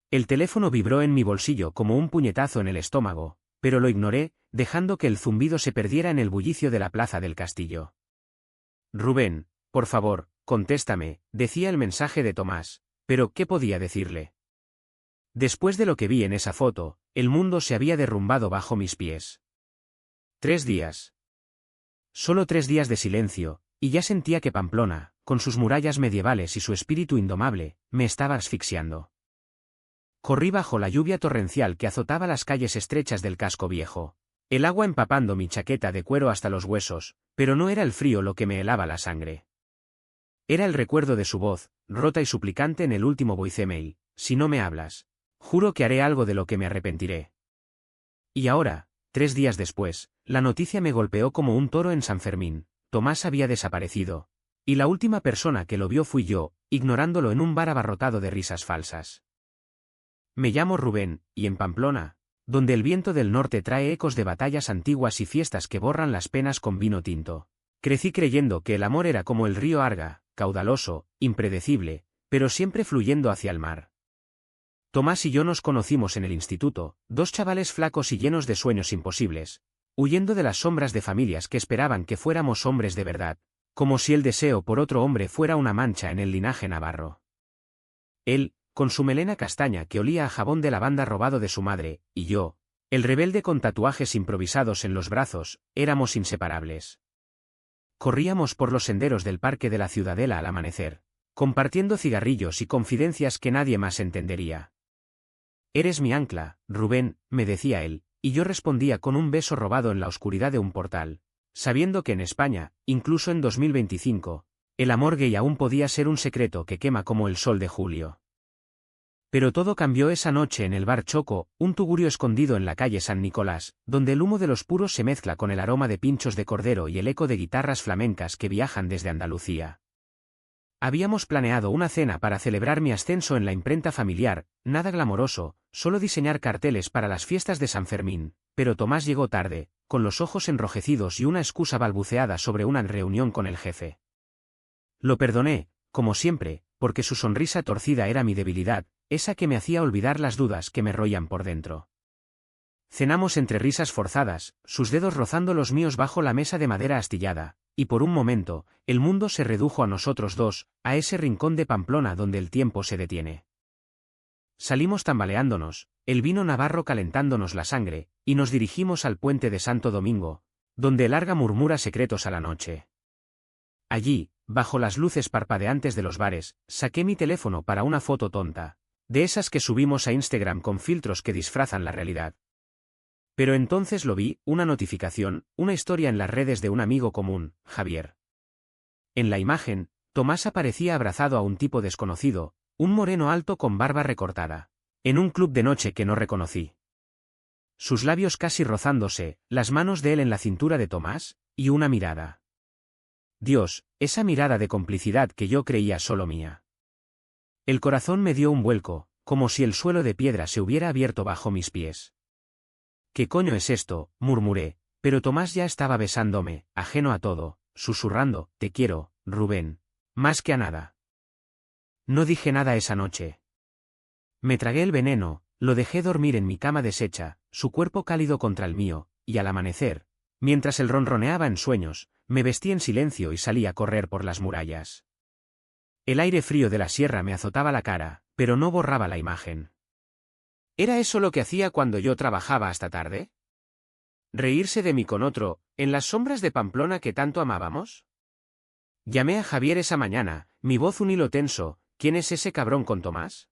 El teléfono vibró en mi bolsillo como un puñetazo en el estómago, pero lo ignoré, dejando que el zumbido se perdiera en el bullicio de la plaza del castillo. Rubén, por favor, contéstame, decía el mensaje de Tomás, pero ¿qué podía decirle? Después de lo que vi en esa foto, el mundo se había derrumbado bajo mis pies. 3 días. Solo 3 días de silencio, y ya sentía que Pamplona, con sus murallas medievales y su espíritu indomable, me estaba asfixiando. Corrí bajo la lluvia torrencial que azotaba las calles estrechas del casco viejo, el agua empapando mi chaqueta de cuero hasta los huesos, pero no era el frío lo que me helaba la sangre. Era el recuerdo de su voz, rota y suplicante en el último voicemail: si no me hablas, juro que haré algo de lo que me arrepentiré. Y ahora, 3 días después, la noticia me golpeó como un toro en San Fermín: Tomás había desaparecido, y la última persona que lo vio fui yo, ignorándolo en un bar abarrotado de risas falsas. Me llamo Rubén, y en Pamplona, donde el viento del norte trae ecos de batallas antiguas y fiestas que borran las penas con vino tinto, crecí creyendo que el amor era como el río Arga, caudaloso, impredecible, pero siempre fluyendo hacia el mar. Tomás y yo nos conocimos en el instituto, 2 chavales flacos y llenos de sueños imposibles, huyendo de las sombras de familias que esperaban que fuéramos hombres de verdad, como si el deseo por otro hombre fuera una mancha en el linaje navarro. Él, con su melena castaña que olía a jabón de lavanda robado de su madre, y yo, el rebelde con tatuajes improvisados en los brazos, éramos inseparables. Corríamos por los senderos del parque de la Ciudadela al amanecer, compartiendo cigarrillos y confidencias que nadie más entendería. Eres mi ancla, Rubén, me decía él, y yo respondía con un beso robado en la oscuridad de un portal, sabiendo que en España, incluso en 2025, el amor gay aún podía ser un secreto que quema como el sol de julio. Pero todo cambió esa noche en el bar Choco, un tugurio escondido en la calle San Nicolás, donde el humo de los puros se mezcla con el aroma de pinchos de cordero y el eco de guitarras flamencas que viajan desde Andalucía. Habíamos planeado una cena para celebrar mi ascenso en la imprenta familiar, nada glamoroso, solo diseñar carteles para las fiestas de San Fermín, pero Tomás llegó tarde, con los ojos enrojecidos y una excusa balbuceada sobre una reunión con el jefe. Lo perdoné, como siempre, porque su sonrisa torcida era mi debilidad, esa que me hacía olvidar las dudas que me roían por dentro. Cenamos entre risas forzadas, sus dedos rozando los míos bajo la mesa de madera astillada, y por un momento, el mundo se redujo a nosotros dos, a ese rincón de Pamplona donde el tiempo se detiene. Salimos tambaleándonos, el vino navarro calentándonos la sangre, y nos dirigimos al puente de Santo Domingo, donde el Arga murmura secretos a la noche. Allí, bajo las luces parpadeantes de los bares, saqué mi teléfono para una foto tonta, de esas que subimos a Instagram con filtros que disfrazan la realidad. Pero entonces lo vi, una notificación, una historia en las redes de un amigo común, Javier. En la imagen, Tomás aparecía abrazado a un tipo desconocido, un moreno alto con barba recortada, en un club de noche que no reconocí. Sus labios casi rozándose, las manos de él en la cintura de Tomás, y una mirada. Dios, esa mirada de complicidad que yo creía solo mía. El corazón me dio un vuelco, como si el suelo de piedra se hubiera abierto bajo mis pies. ¿Qué coño es esto?, murmuré, pero Tomás ya estaba besándome, ajeno a todo, susurrando: te quiero, Rubén, más que a nada. No dije nada esa noche. Me tragué el veneno, lo dejé dormir en mi cama deshecha, su cuerpo cálido contra el mío, y al amanecer, mientras él ronroneaba en sueños, me vestí en silencio y salí a correr por las murallas. El aire frío de la sierra me azotaba la cara, pero no borraba la imagen. ¿Era eso lo que hacía cuando yo trabajaba hasta tarde? ¿Reírse de mí con otro, en las sombras de Pamplona que tanto amábamos? Llamé a Javier esa mañana, mi voz un hilo tenso: ¿quién es ese cabrón con Tomás?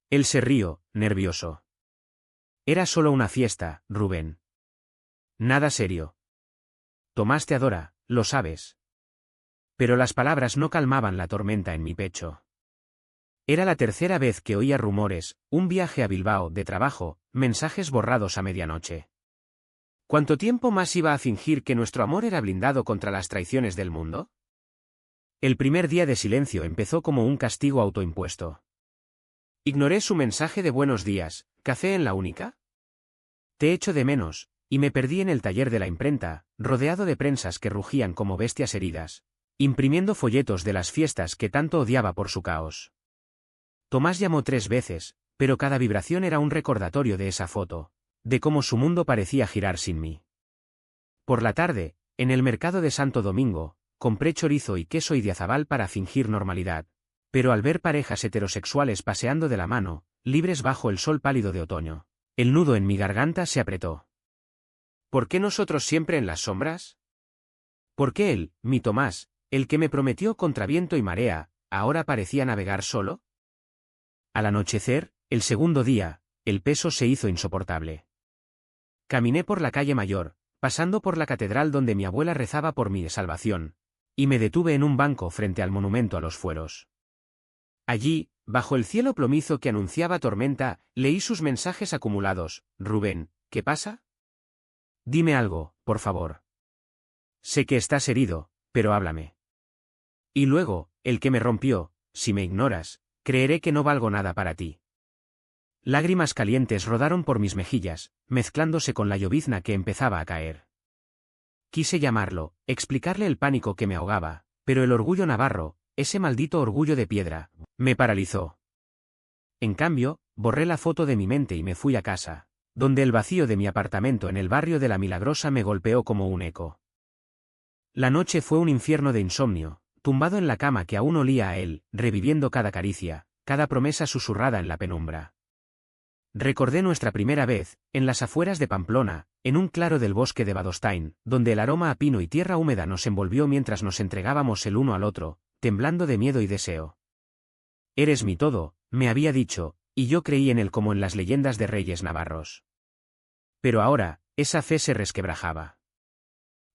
Él se rió, nervioso. Era solo una fiesta, Rubén. Nada serio. Tomás te adora, lo sabes. Pero las palabras no calmaban la tormenta en mi pecho. Era la tercera vez que oía rumores, un viaje a Bilbao de trabajo, mensajes borrados a medianoche. ¿Cuánto tiempo más iba a fingir que nuestro amor era blindado contra las traiciones del mundo? El primer día de silencio empezó como un castigo autoimpuesto. Ignoré su mensaje de buenos días: ¿café en la Única? Te echo de menos, y me perdí en el taller de la imprenta, rodeado de prensas que rugían como bestias heridas, imprimiendo folletos de las fiestas que tanto odiaba por su caos. Tomás llamó 3 veces, pero cada vibración era un recordatorio de esa foto, de cómo su mundo parecía girar sin mí. Por la tarde, en el mercado de Santo Domingo, compré chorizo y queso y diazabal para fingir normalidad, pero al ver parejas heterosexuales paseando de la mano, libres bajo el sol pálido de otoño, el nudo en mi garganta se apretó. ¿Por qué nosotros siempre en las sombras? ¿Por qué él, mi Tomás, el que me prometió contra viento y marea, ahora parecía navegar solo? Al anochecer, el segundo día, el peso se hizo insoportable. Caminé por la calle Mayor, pasando por la catedral donde mi abuela rezaba por mi salvación, y me detuve en un banco frente al monumento a los fueros. Allí, bajo el cielo plomizo que anunciaba tormenta, leí sus mensajes acumulados. Rubén, ¿qué pasa? Dime algo, por favor. Sé que estás herido, pero háblame. Y luego, el que me rompió, si me ignoras, creeré que no valgo nada para ti. Lágrimas calientes rodaron por mis mejillas, mezclándose con la llovizna que empezaba a caer. Quise llamarlo, explicarle el pánico que me ahogaba, pero el orgullo navarro, ese maldito orgullo de piedra, me paralizó. En cambio, borré la foto de mi mente y me fui a casa, donde el vacío de mi apartamento en el barrio de La Milagrosa me golpeó como un eco. La noche fue un infierno de insomnio, tumbado en la cama que aún olía a él, reviviendo cada caricia, cada promesa susurrada en la penumbra. Recordé nuestra primera vez, en las afueras de Pamplona, en un claro del bosque de Badostaín, donde el aroma a pino y tierra húmeda nos envolvió mientras nos entregábamos el uno al otro, temblando de miedo y deseo. Eres mi todo, me había dicho, y yo creí en él como en las leyendas de reyes navarros. Pero ahora, esa fe se resquebrajaba.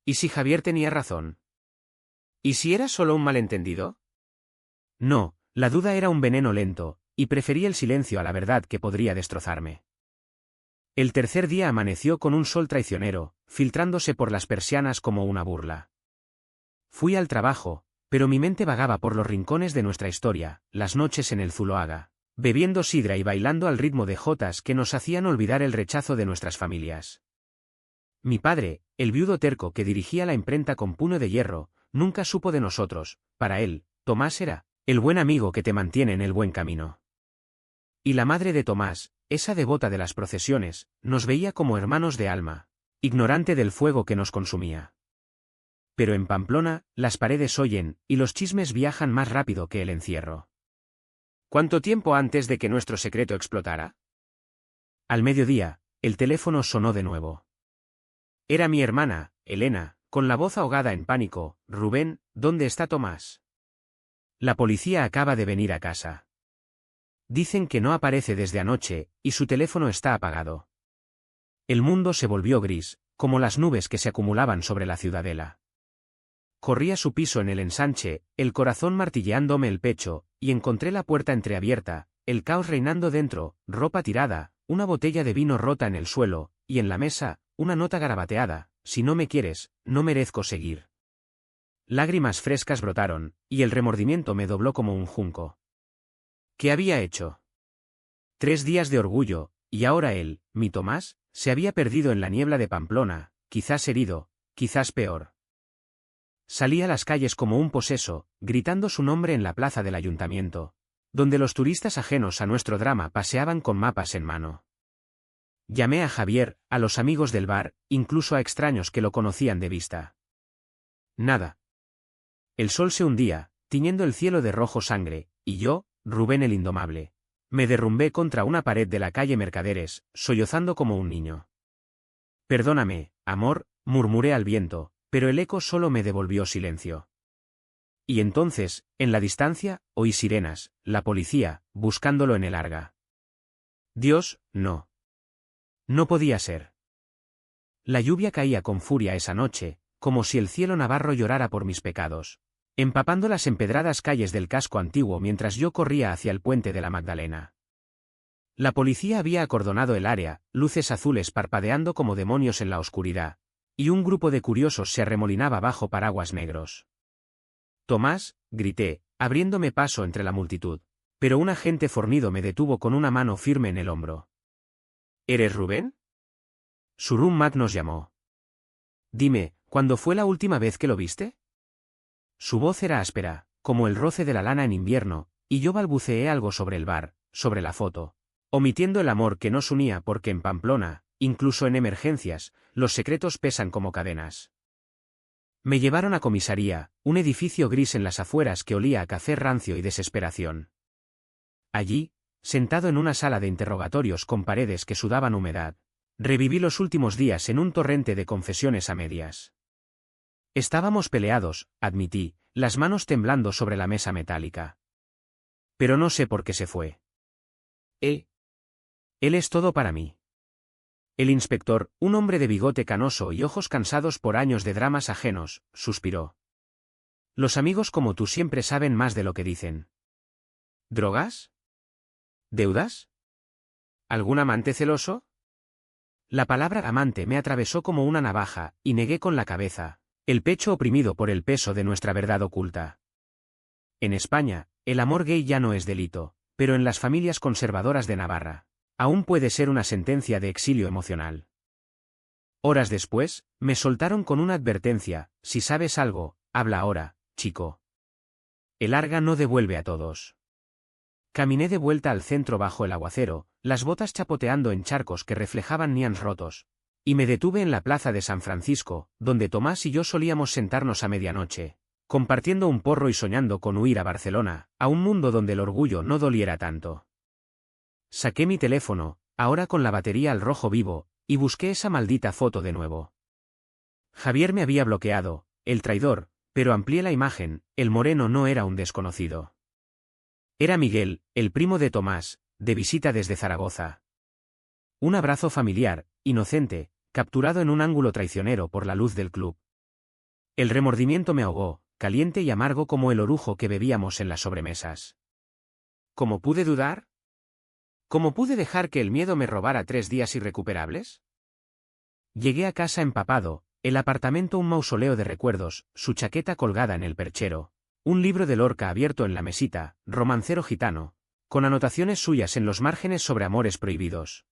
¿Y si Javier tenía razón? ¿Y si era solo un malentendido? No, la duda era un veneno lento, y preferí el silencio a la verdad que podría destrozarme. El tercer día amaneció con un sol traicionero, filtrándose por las persianas como una burla. Fui al trabajo, pero mi mente vagaba por los rincones de nuestra historia, las noches en el Zuloaga, bebiendo sidra y bailando al ritmo de jotas que nos hacían olvidar el rechazo de nuestras familias. Mi padre, el viudo terco que dirigía la imprenta con puño de hierro, nunca supo de nosotros. Para él, Tomás era el buen amigo que te mantiene en el buen camino. Y la madre de Tomás, esa devota de las procesiones, nos veía como hermanos de alma, ignorante del fuego que nos consumía. Pero en Pamplona, las paredes oyen, y los chismes viajan más rápido que el encierro. ¿Cuánto tiempo antes de que nuestro secreto explotara? Al mediodía, el teléfono sonó de nuevo. Era mi hermana, Elena, con la voz ahogada en pánico. Rubén, ¿dónde está Tomás? La policía acaba de venir a casa. Dicen que no aparece desde anoche, y su teléfono está apagado. El mundo se volvió gris, como las nubes que se acumulaban sobre la ciudadela. Corrí a su piso en el ensanche, el corazón martilleándome el pecho, y encontré la puerta entreabierta, el caos reinando dentro, ropa tirada, una botella de vino rota en el suelo, y en la mesa, una nota garabateada: si no me quieres, no merezco seguir. Lágrimas frescas brotaron, y el remordimiento me dobló como un junco. ¿Qué había hecho? 3 días de orgullo, y ahora él, mi Tomás, se había perdido en la niebla de Pamplona, quizás herido, quizás peor. Salí a las calles como un poseso, gritando su nombre en la plaza del ayuntamiento, donde los turistas ajenos a nuestro drama paseaban con mapas en mano. Llamé a Javier, a los amigos del bar, incluso a extraños que lo conocían de vista. Nada. El sol se hundía, tiñendo el cielo de rojo sangre, y yo, Rubén el indomable, me derrumbé contra una pared de la calle Mercaderes, sollozando como un niño. Perdóname, amor, murmuré al viento, pero el eco solo me devolvió silencio. Y entonces, en la distancia, oí sirenas, la policía, buscándolo en el Arga. Dios, no. No podía ser. La lluvia caía con furia esa noche, como si el cielo navarro llorara por mis pecados, empapando las empedradas calles del casco antiguo mientras yo corría hacia el puente de la Magdalena. La policía había acordonado el área, luces azules parpadeando como demonios en la oscuridad, y un grupo de curiosos se arremolinaba bajo paraguas negros. Tomás, grité, abriéndome paso entre la multitud, pero un agente fornido me detuvo con una mano firme en el hombro. ¿Eres Rubén? Surum Mac nos llamó. Dime, ¿cuándo fue la última vez que lo viste? Su voz era áspera, como el roce de la lana en invierno, y yo balbuceé algo sobre el bar, sobre la foto. omitiendo el amor que nos unía porque en Pamplona, incluso en emergencias, los secretos pesan como cadenas. Me llevaron a comisaría, un edificio gris en las afueras que olía a café rancio y desesperación. Allí, sentado en una sala de interrogatorios con paredes que sudaban humedad, reviví los últimos días en un torrente de confesiones a medias. Estábamos peleados, admití, las manos temblando sobre la mesa metálica. Pero no sé por qué se fue. Él es todo para mí. El inspector, un hombre de bigote canoso y ojos cansados por años de dramas ajenos, suspiró. Los amigos como tú siempre saben más de lo que dicen. ¿Drogas? ¿Deudas? ¿Algún amante celoso? La palabra amante me atravesó como una navaja, y negué con la cabeza, el pecho oprimido por el peso de nuestra verdad oculta. En España, el amor gay ya no es delito, pero en las familias conservadoras de Navarra, aún puede ser una sentencia de exilio emocional. Horas después, me soltaron con una advertencia: si sabes algo, habla ahora, chico. El Arga no devuelve a todos. Caminé de vuelta al centro bajo el aguacero, las botas chapoteando en charcos que reflejaban nians rotos, y me detuve en la plaza de San Francisco, donde Tomás y yo solíamos sentarnos a medianoche, compartiendo un porro y soñando con huir a Barcelona, a un mundo donde el orgullo no doliera tanto. Saqué mi teléfono, ahora con la batería al rojo vivo, y busqué esa maldita foto de nuevo. Javier me había bloqueado, el traidor, pero amplié la imagen, el moreno no era un desconocido. Era Miguel, el primo de Tomás, de visita desde Zaragoza. Un abrazo familiar, inocente, capturado en un ángulo traicionero por la luz del club. El remordimiento me ahogó, caliente y amargo como el orujo que bebíamos en las sobremesas. ¿Cómo pude dudar? ¿Cómo pude dejar que el miedo me robara 3 días irrecuperables? Llegué a casa empapado, el apartamento un mausoleo de recuerdos, su chaqueta colgada en el perchero, un libro de Lorca abierto en la mesita, romancero gitano, con anotaciones suyas en los márgenes sobre amores prohibidos.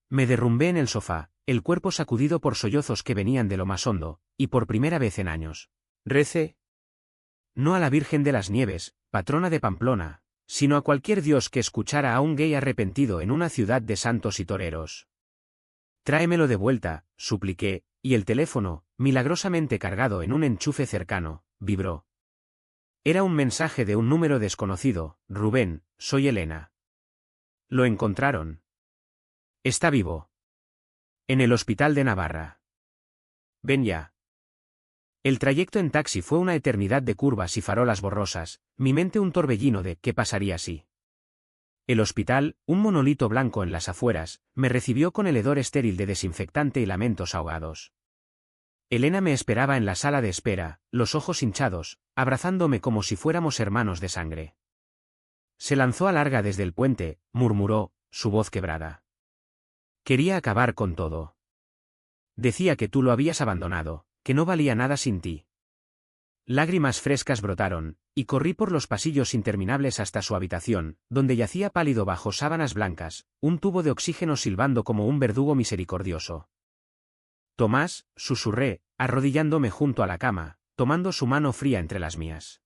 Me derrumbé en el sofá, el cuerpo sacudido por sollozos que venían de lo más hondo, y por primera vez en años, recé. No a la Virgen de las Nieves, patrona de Pamplona, sino a cualquier dios que escuchara a un gay arrepentido en una ciudad de santos y toreros. Tráemelo de vuelta, supliqué, y el teléfono, milagrosamente cargado en un enchufe cercano, vibró. Era un mensaje de un número desconocido: Rubén, soy Elena. Lo encontraron. Está vivo. En el hospital de Navarra. Ven ya. El trayecto en taxi fue una eternidad de curvas y farolas borrosas, mi mente un torbellino de ¿qué pasaría si? El hospital, un monolito blanco en las afueras, me recibió con el hedor estéril de desinfectante y lamentos ahogados. Elena me esperaba en la sala de espera, los ojos hinchados, abrazándome como si fuéramos hermanos de sangre. Se lanzó a larga desde el puente, murmuró, su voz quebrada. Quería acabar con todo. Decía que tú lo habías abandonado, que no valía nada sin ti. Lágrimas frescas brotaron, y corrí por los pasillos interminables hasta su habitación, donde yacía pálido bajo sábanas blancas, un tubo de oxígeno silbando como un verdugo misericordioso. Tomás, susurré, arrodillándome junto a la cama, tomando su mano fría entre las mías.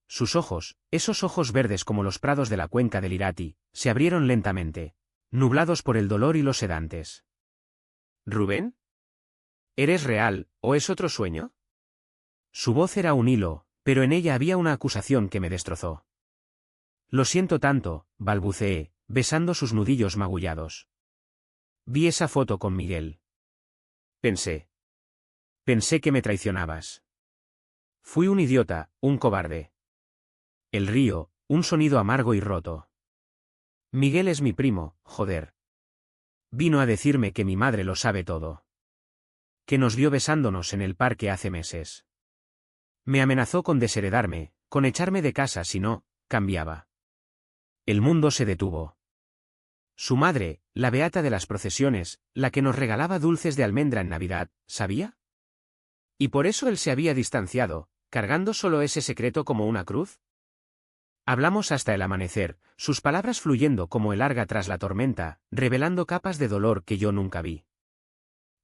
Sus ojos, esos ojos verdes como los prados de la cuenca del Irati, se abrieron lentamente, nublados por el dolor y los sedantes. ¿Rubén? ¿Eres real, o es otro sueño? Su voz era un hilo, pero en ella había una acusación que me destrozó. Lo siento tanto, balbuceé, besando sus nudillos magullados. Vi esa foto con Miguel. Pensé que me traicionabas. Fui un idiota, un cobarde. El río, un sonido amargo y roto. Miguel es mi primo, joder. Vino a decirme que mi madre lo sabe todo. Que nos vio besándonos en el parque hace meses. Me amenazó con desheredarme, con echarme de casa si no, cambiaba. El mundo se detuvo. Su madre, la beata de las procesiones, la que nos regalaba dulces de almendra en Navidad, ¿sabía? Y por eso él se había distanciado, cargando solo ese secreto como una cruz. Hablamos hasta el amanecer, sus palabras fluyendo como el Arga tras la tormenta, revelando capas de dolor que yo nunca vi.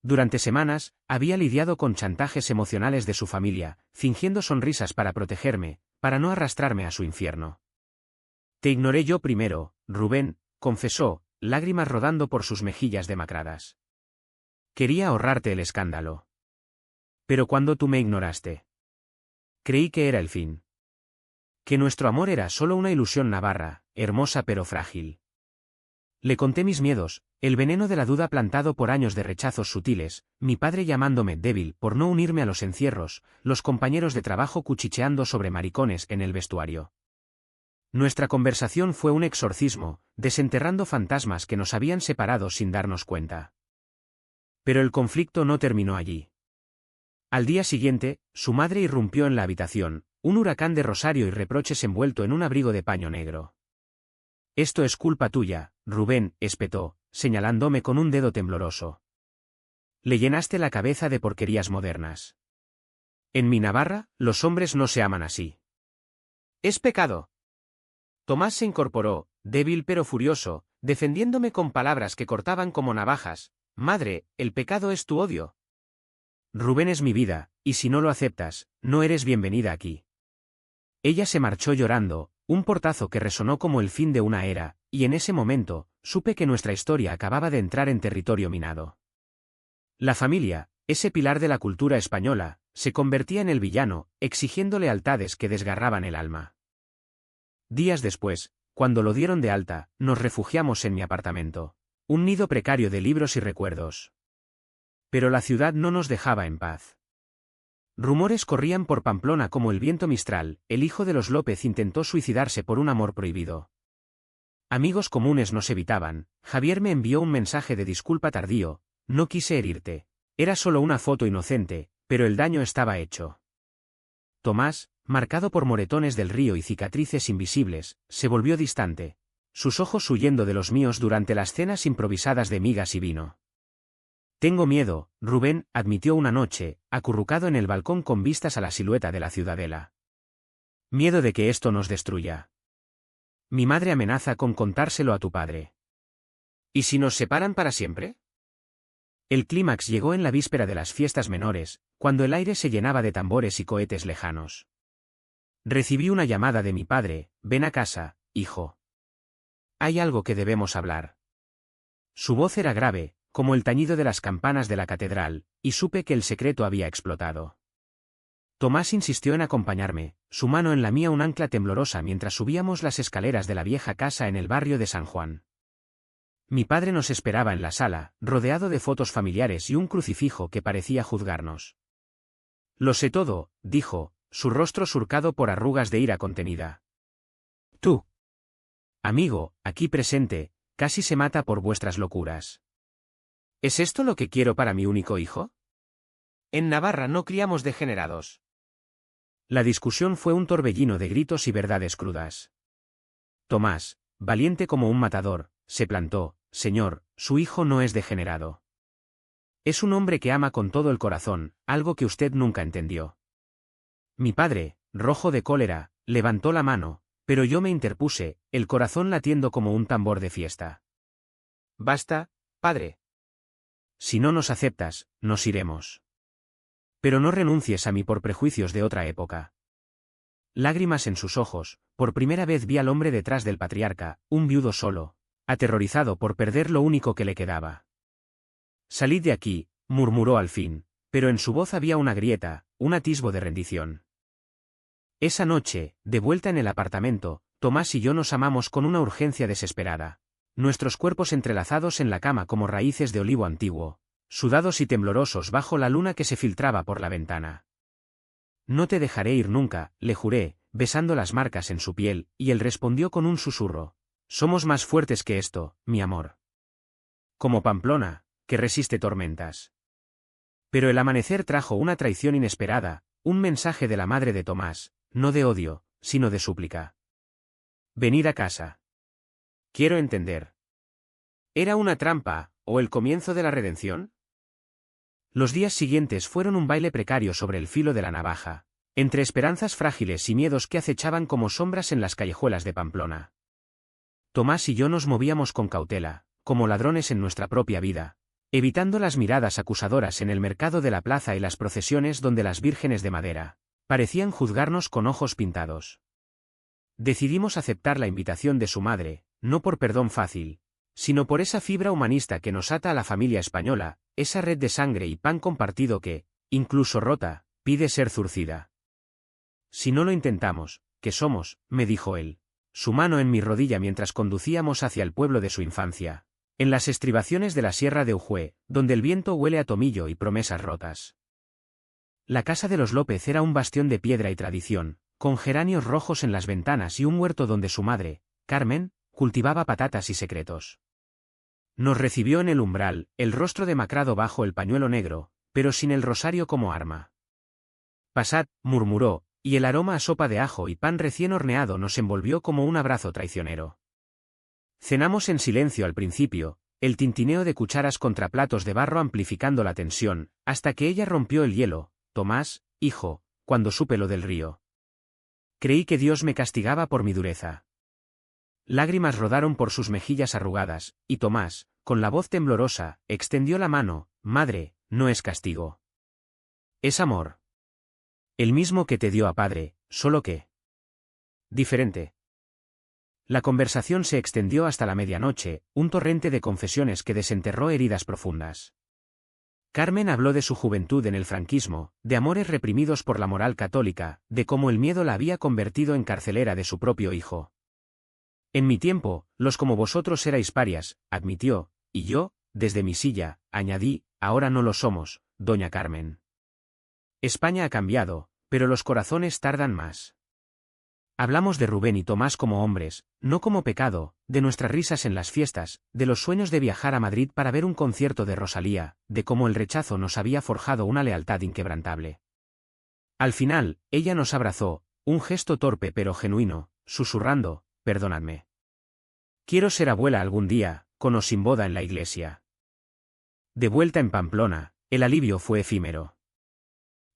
Durante semanas, había lidiado con chantajes emocionales de su familia, fingiendo sonrisas para protegerme, para no arrastrarme a su infierno. Te ignoré yo primero, Rubén, confesó, lágrimas rodando por sus mejillas demacradas. Quería ahorrarte el escándalo. Pero cuando tú me ignoraste, creí que era el fin. Que nuestro amor era solo una ilusión navarra, hermosa pero frágil. Le conté mis miedos, el veneno de la duda plantado por años de rechazos sutiles, mi padre llamándome débil por no unirme a los encierros, los compañeros de trabajo cuchicheando sobre maricones en el vestuario. Nuestra conversación fue un exorcismo, desenterrando fantasmas que nos habían separado sin darnos cuenta. Pero el conflicto no terminó allí. Al día siguiente, su madre irrumpió en la habitación, un huracán de rosario y reproches envuelto en un abrigo de paño negro. Esto es culpa tuya, Rubén, espetó, señalándome con un dedo tembloroso. Le llenaste la cabeza de porquerías modernas. En mi Navarra, los hombres no se aman así. Es pecado. Tomás se incorporó, débil pero furioso, defendiéndome con palabras que cortaban como navajas. Madre, el pecado es tu odio. Rubén es mi vida, y si no lo aceptas, no eres bienvenida aquí. Ella se marchó llorando, un portazo que resonó como el fin de una era, y en ese momento, supe que nuestra historia acababa de entrar en territorio minado. La familia, ese pilar de la cultura española, se convertía en el villano, exigiendo lealtades que desgarraban el alma. Días después, cuando lo dieron de alta, nos refugiamos en mi apartamento. Un nido precario de libros y recuerdos. Pero la ciudad no nos dejaba en paz. Rumores corrían por Pamplona como el viento mistral, el hijo de los López intentó suicidarse por un amor prohibido. Amigos comunes nos evitaban, Javier me envió un mensaje de disculpa tardío, no quise herirte. Era solo una foto inocente, pero el daño estaba hecho. Tomás, marcado por moretones del río y cicatrices invisibles, se volvió distante, sus ojos huyendo de los míos durante las cenas improvisadas de migas y vino. Tengo miedo, Rubén, admitió una noche, acurrucado en el balcón con vistas a la silueta de la ciudadela. Miedo de que esto nos destruya. Mi madre amenaza con contárselo a tu padre. ¿Y si nos separan para siempre? El clímax llegó en la víspera de las fiestas menores, cuando el aire se llenaba de tambores y cohetes lejanos. Recibí una llamada de mi padre, ven a casa, hijo. Hay algo que debemos hablar. Su voz era grave, como el tañido de las campanas de la catedral, y supe que el secreto había explotado. Tomás insistió en acompañarme, su mano en la mía un ancla temblorosa mientras subíamos las escaleras de la vieja casa en el barrio de San Juan. Mi padre nos esperaba en la sala, rodeado de fotos familiares y un crucifijo que parecía juzgarnos. Lo sé todo, dijo, su rostro surcado por arrugas de ira contenida. Tú, amigo, aquí presente, casi se mata por vuestras locuras. ¿Es esto lo que quiero para mi único hijo? En Navarra no criamos degenerados. La discusión fue un torbellino de gritos y verdades crudas. Tomás, valiente como un matador, se plantó, señor, su hijo no es degenerado. Es un hombre que ama con todo el corazón, algo que usted nunca entendió. Mi padre, rojo de cólera, levantó la mano, pero yo me interpuse, el corazón latiendo como un tambor de fiesta. Basta, padre. Si no nos aceptas, nos iremos. Pero no renuncies a mí por prejuicios de otra época. Lágrimas en sus ojos, por primera vez vi al hombre detrás del patriarca, un viudo solo, aterrorizado por perder lo único que le quedaba. Salid de aquí, murmuró al fin, pero en su voz había una grieta, un atisbo de rendición. Esa noche, de vuelta en el apartamento, Tomás y yo nos amamos con una urgencia desesperada. Nuestros cuerpos entrelazados en la cama como raíces de olivo antiguo, sudados y temblorosos bajo la luna que se filtraba por la ventana. No te dejaré ir nunca, le juré, besando las marcas en su piel, y él respondió con un susurro. Somos más fuertes que esto, mi amor. Como Pamplona, que resiste tormentas. Pero el amanecer trajo una traición inesperada, un mensaje de la madre de Tomás, no de odio, sino de súplica. Venid a casa. Quiero entender. ¿Era una trampa, o el comienzo de la redención? Los días siguientes fueron un baile precario sobre el filo de la navaja, entre esperanzas frágiles y miedos que acechaban como sombras en las callejuelas de Pamplona. Tomás y yo nos movíamos con cautela, como ladrones en nuestra propia vida, evitando las miradas acusadoras en el mercado de la plaza y las procesiones donde las vírgenes de madera parecían juzgarnos con ojos pintados. Decidimos aceptar la invitación de su madre, no por perdón fácil, sino por esa fibra humanista que nos ata a la familia española, esa red de sangre y pan compartido que, incluso rota, pide ser zurcida. Si no lo intentamos, ¿qué somos?, me dijo él, su mano en mi rodilla mientras conducíamos hacia el pueblo de su infancia, en las estribaciones de la sierra de Ujue, donde el viento huele a tomillo y promesas rotas. La casa de los López era un bastión de piedra y tradición, con geranios rojos en las ventanas y un huerto donde su madre, Carmen, cultivaba patatas y secretos. Nos recibió en el umbral, el rostro demacrado bajo el pañuelo negro, pero sin el rosario como arma. «Pasad», murmuró, y el aroma a sopa de ajo y pan recién horneado nos envolvió como un abrazo traicionero. Cenamos en silencio al principio, el tintineo de cucharas contra platos de barro amplificando la tensión, hasta que ella rompió el hielo. «Tomás, hijo», cuando supe lo del río. Creí que Dios me castigaba por mi dureza. Lágrimas rodaron por sus mejillas arrugadas, y Tomás, con la voz temblorosa, extendió la mano. «Madre, no es castigo. Es amor. El mismo que te dio a padre, solo que diferente». La conversación se extendió hasta la medianoche, un torrente de confesiones que desenterró heridas profundas. Carmen habló de su juventud en el franquismo, de amores reprimidos por la moral católica, de cómo el miedo la había convertido en carcelera de su propio hijo. «En mi tiempo, los como vosotros erais parias», admitió, y yo, desde mi silla, añadí, «ahora no lo somos, doña Carmen. España ha cambiado, pero los corazones tardan más». Hablamos de Rubén y Tomás como hombres, no como pecado, de nuestras risas en las fiestas, de los sueños de viajar a Madrid para ver un concierto de Rosalía, de cómo el rechazo nos había forjado una lealtad inquebrantable. Al final, ella nos abrazó, un gesto torpe pero genuino, susurrando, «Perdonadme. Quiero ser abuela algún día, con o sin boda en la iglesia». De vuelta en Pamplona, el alivio fue efímero.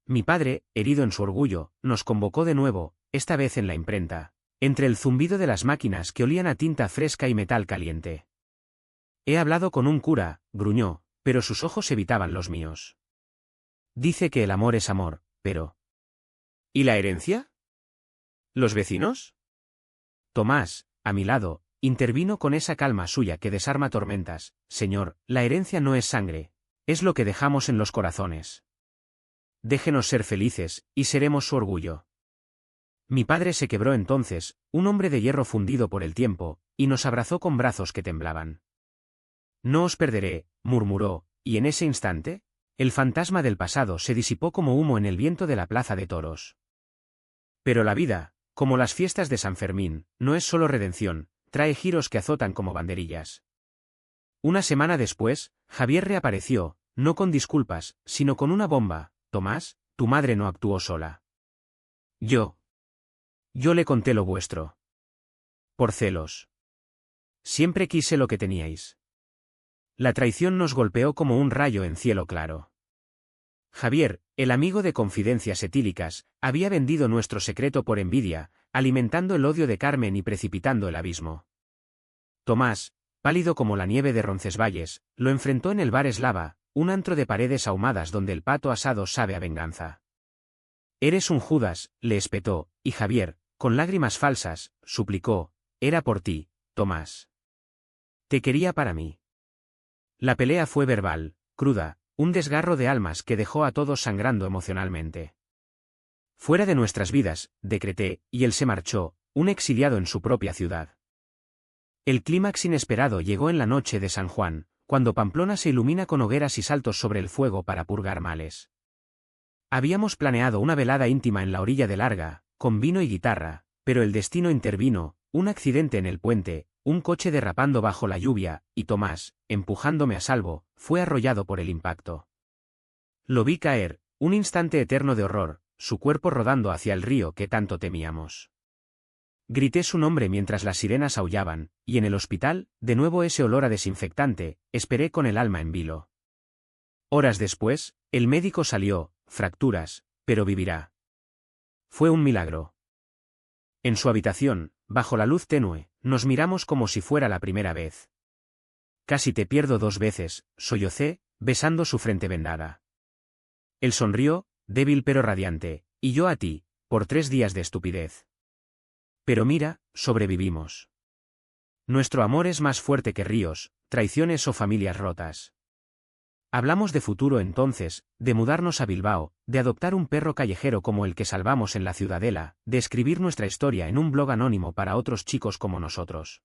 Mi padre, herido en su orgullo, nos convocó de nuevo, esta vez en la imprenta, entre el zumbido de las máquinas que olían a tinta fresca y metal caliente. «He hablado con un cura», gruñó, pero sus ojos evitaban los míos. «Dice que el amor es amor, pero ¿y la herencia? ¿Los vecinos?». Tomás, a mi lado, intervino con esa calma suya que desarma tormentas. «Señor, la herencia no es sangre, es lo que dejamos en los corazones. Déjenos ser felices, y seremos su orgullo». Mi padre se quebró entonces, un hombre de hierro fundido por el tiempo, y nos abrazó con brazos que temblaban. «No os perderé», murmuró, y en ese instante, el fantasma del pasado se disipó como humo en el viento de la plaza de toros. Pero la vida, como las fiestas de San Fermín, no es solo redención, trae giros que azotan como banderillas. Una semana después, Javier reapareció, no con disculpas, sino con una bomba. «Tomás, tu madre no actuó sola. Yo le conté lo vuestro. Por celos. Siempre quise lo que teníais». La traición nos golpeó como un rayo en cielo claro. Javier, el amigo de confidencias etílicas, había vendido nuestro secreto por envidia, alimentando el odio de Carmen y precipitando el abismo. Tomás, pálido como la nieve de Roncesvalles, lo enfrentó en el bar Eslava, un antro de paredes ahumadas donde el pato asado sabe a venganza. «Eres un Judas», le espetó, y Javier, con lágrimas falsas, suplicó, «era por ti, Tomás. Te quería para mí». La pelea fue verbal, cruda, un desgarro de almas que dejó a todos sangrando emocionalmente. «Fuera de nuestras vidas», decreté, y él se marchó, un exiliado en su propia ciudad. El clímax inesperado llegó en la noche de San Juan, cuando Pamplona se ilumina con hogueras y saltos sobre el fuego para purgar males. Habíamos planeado una velada íntima en la orilla del Arga, con vino y guitarra, pero el destino intervino, un accidente en el puente, un coche derrapando bajo la lluvia, y Tomás, empujándome a salvo, fue arrollado por el impacto. Lo vi caer, un instante eterno de horror, su cuerpo rodando hacia el río que tanto temíamos. Grité su nombre mientras las sirenas aullaban, y en el hospital, de nuevo ese olor a desinfectante, esperé con el alma en vilo. Horas después, el médico salió, fracturas, pero vivirá. Fue un milagro. En su habitación, bajo la luz tenue, nos miramos como si fuera la primera vez. «Casi te pierdo 2 veces», sollocé, besando su frente vendada. Él sonrió, débil pero radiante, y yo a ti, por 3 días de estupidez. Pero mira, sobrevivimos. Nuestro amor es más fuerte que ríos, traiciones o familias rotas. Hablamos de futuro entonces, de mudarnos a Bilbao, de adoptar un perro callejero como el que salvamos en la Ciudadela, de escribir nuestra historia en un blog anónimo para otros chicos como nosotros.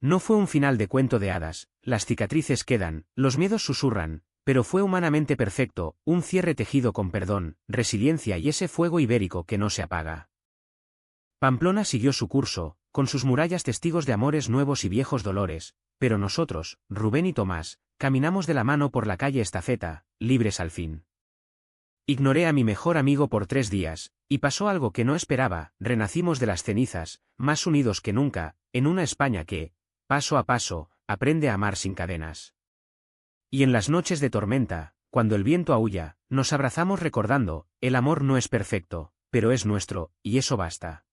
No fue un final de cuento de hadas, las cicatrices quedan, los miedos susurran, pero fue humanamente perfecto, un cierre tejido con perdón, resiliencia y ese fuego ibérico que no se apaga. Pamplona siguió su curso, con sus murallas testigos de amores nuevos y viejos dolores, pero nosotros, Rubén y Tomás, caminamos de la mano por la calle Estafeta, libres al fin. Ignoré a mi mejor amigo por 3 días, y pasó algo que no esperaba, renacimos de las cenizas, más unidos que nunca, en una España que, paso a paso, aprende a amar sin cadenas. Y en las noches de tormenta, cuando el viento aúlla, nos abrazamos recordando, el amor no es perfecto, pero es nuestro, y eso basta.